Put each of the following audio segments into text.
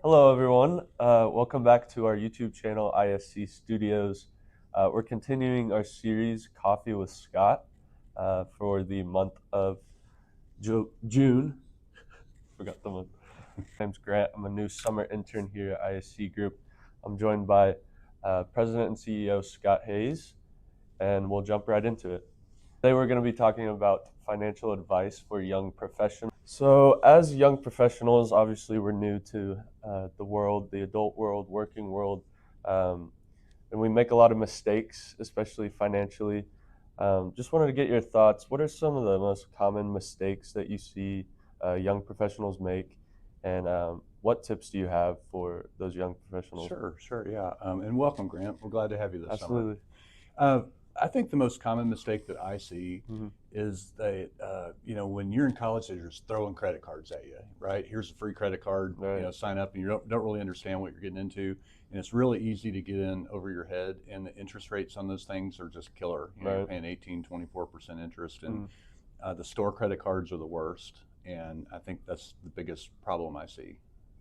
Hello, everyone. Welcome back to our YouTube channel, ISC Studios. We're continuing our series, Coffee with Scott, for the month of June. Forgot the month. My name's Grant. I'm a new summer intern here at ISC Group. I'm joined by President and CEO Scott Hayes, and we'll jump right into it. Today we're going to be talking about financial advice for young professionals. So as young professionals, obviously we're new to the world, the adult world, working world, and we make a lot of mistakes, especially financially. Just wanted to get your thoughts. What are some of the most common mistakes that you see young professionals make, and what tips do you have for those young professionals? Sure, yeah. And welcome, Grant. We're glad to have you this Absolutely. summer. I think the most common mistake that I see is that, when you're in college, they're just throwing credit cards at you, right? Here's a free credit card, Right. sign up, and you don't really understand what you're getting into. And it's really easy to get in over your head, and the interest rates on those things are just killer. You're Right. paying 18, 24% interest, and the store credit cards are the worst. And I think that's the biggest problem I see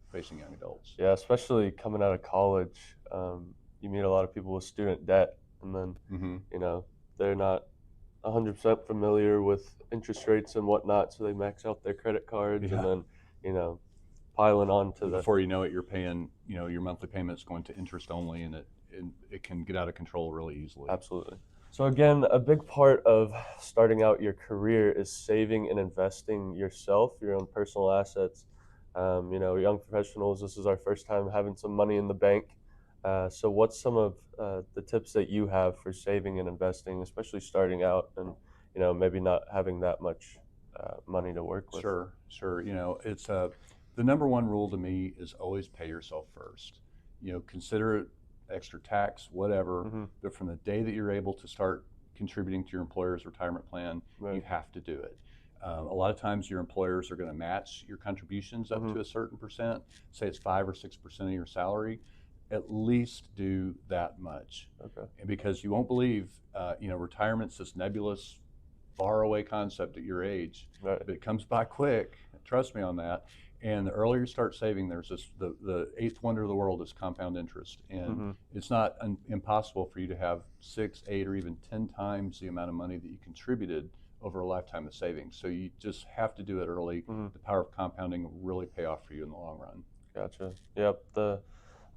facing young adults. Yeah, especially coming out of college, you meet a lot of people with student debt, and then they're not 100% familiar with interest rates and whatnot, so they max out their credit cards, and then piling on to Before you know it, you're paying, your monthly payment's going to interest only, and it can get out of control really easily. Absolutely. So again, a big part of starting out your career is saving and investing yourself, your own personal assets. Young professionals, this is our first time having some money in the bank. So what's some of the tips that you have for saving and investing, especially starting out and, maybe not having that much money to work with? Sure. It's the number one rule to me is always pay yourself first. Consider it extra tax, whatever, but from the day that you're able to start contributing to your employer's retirement plan, you have to do it. A lot of times your employers are going to match your contributions up to a certain percent, say it's 5 or 6% of your salary. At least do that much. Okay. And because you won't believe, retirement's this nebulous, far away concept at your age, but it comes by quick. Trust me on that. And the earlier you start saving, there's the eighth wonder of the world is compound interest, and it's not impossible for you to have 6, 8, or even 10 times the amount of money that you contributed over a lifetime of savings. So you just have to do it early. The power of compounding will really pay off for you in the long run. Gotcha. Yep.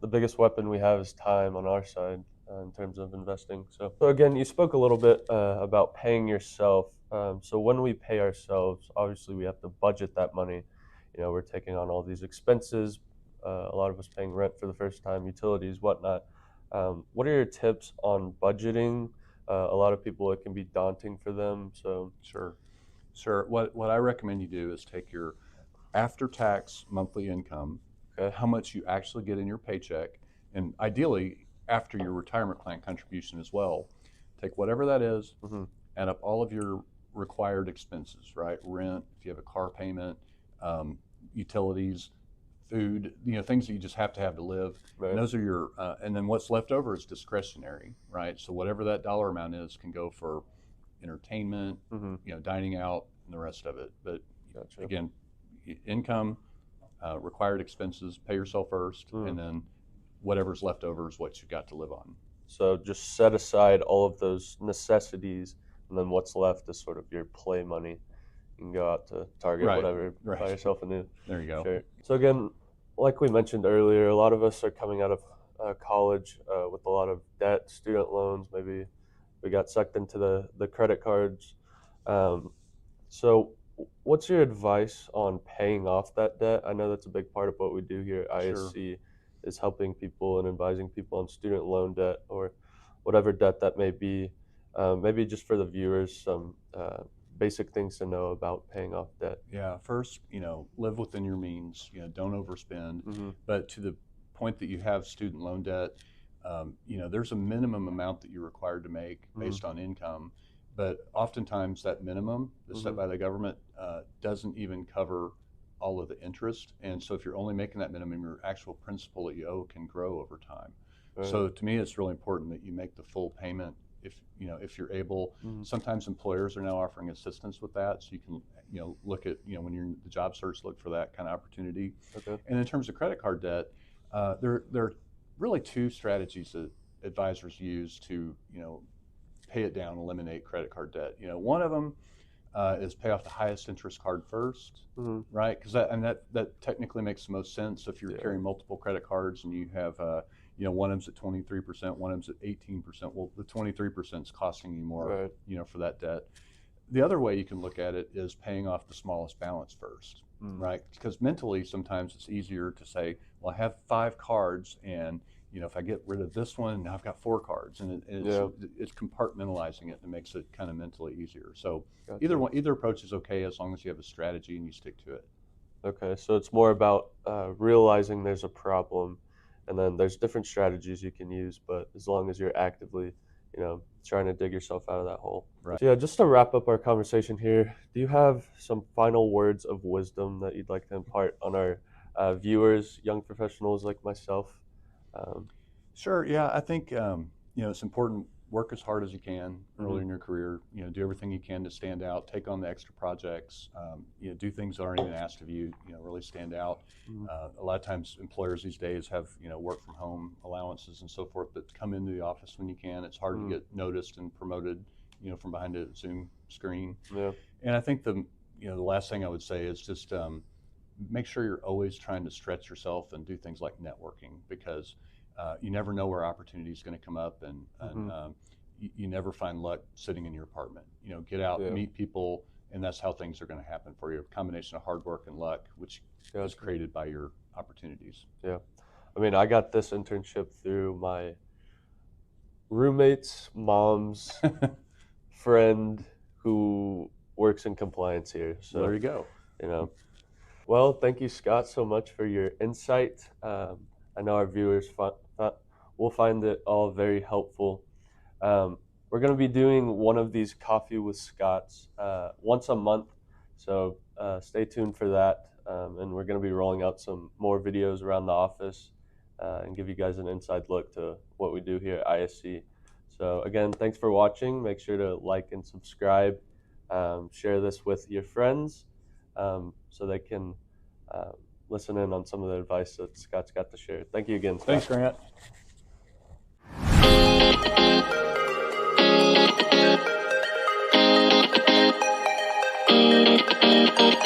The biggest weapon we have is time on our side in terms of investing. So again, you spoke a little bit about paying yourself. So when we pay ourselves, obviously we have to budget that money. We're taking on all these expenses. A lot of us paying rent for the first time, utilities, whatnot. What are your tips on budgeting? A lot of people, it can be daunting for them. So Sure. What I recommend you do is take your after-tax monthly income, how much you actually get in your paycheck, and ideally after your retirement plan contribution as well. Take whatever that is, add up all of your required expenses, right? Rent, if you have a car payment, utilities, food, things that you just have to live. Right. And those are your, and then what's left over is discretionary, right? So whatever that dollar amount is can go for entertainment, dining out, and the rest of it. But again, income, required expenses, pay yourself first, and then whatever's left over is what you've got to live on. So just set aside all of those necessities, and then what's left is sort of your play money. You can go out to Target, whatever, buy yourself a new There you go. shirt. So again, like we mentioned earlier, a lot of us are coming out of college with a lot of debt, student loans. Maybe we got sucked into the credit cards. So what's your advice on paying off that debt? I know that's a big part of what we do here at ISC is helping people and advising people on student loan debt or whatever debt that may be. Maybe just for the viewers, some basic things to know about paying off debt. Yeah, first, live within your means, don't overspend. But to the point that you have student loan debt, there's a minimum amount that you're required to make based on income. But oftentimes that minimum that's set by the government doesn't even cover all of the interest. And so if you're only making that minimum, your actual principal that you owe can grow over time. Right. So to me, it's really important that you make the full payment if you're able. Sometimes employers are now offering assistance with that, so you can look at when you're in the job search, look for that kind of opportunity. Okay. And in terms of credit card debt, there are really two strategies that advisors use to pay it down, eliminate credit card debt. One of them is pay off the highest interest card first, right? Because that technically makes the most sense if you're carrying multiple credit cards and you have one of them's at 23%, one of them's at 18%. Well, the 23% is costing you more, for that debt. The other way you can look at it is paying off the smallest balance first, right? Because mentally, sometimes it's easier to say, well, I have 5 cards, and if I get rid of this one, now I've got 4 cards, and it's compartmentalizing it, and it makes it kind of mentally easier. So either approach is okay as long as you have a strategy and you stick to it. Okay, so it's more about realizing there's a problem, and then there's different strategies you can use, but as long as you're actively, trying to dig yourself out of that hole. Right. So just to wrap up our conversation here, do you have some final words of wisdom that you'd like to impart on our viewers, young professionals like myself? Sure. Yeah, I think it's important. Work as hard as you can early in your career. Do everything you can to stand out. Take on the extra projects. Do things that aren't even asked of you. Really stand out. A lot of times, employers these days have work from home allowances and so forth. But come into the office when you can. It's hard to get noticed and promoted. From behind a Zoom screen. Yeah. And I think the last thing I would say is just make sure you're always trying to stretch yourself and do things like networking, because you never know where opportunity is going to come up, and you never find luck sitting in your apartment. Get out, meet people, and that's how things are going to happen for you. A combination of hard work and luck, which is created by your opportunities. Yeah. I mean, I got this internship through my roommate's mom's friend who works in compliance here. So there you go. Well, thank you, Scott, so much for your insight. I know our viewers will find it all very helpful. We're going to be doing one of these Coffee with Scotts once a month, so stay tuned for that. And we're going to be rolling out some more videos around the office and give you guys an inside look to what we do here at ISC. So again, thanks for watching. Make sure to like and subscribe. Share this with your friends so they can listen in on some of the advice that Scott's got to share. Thank you again, Scott. Thanks, Grant.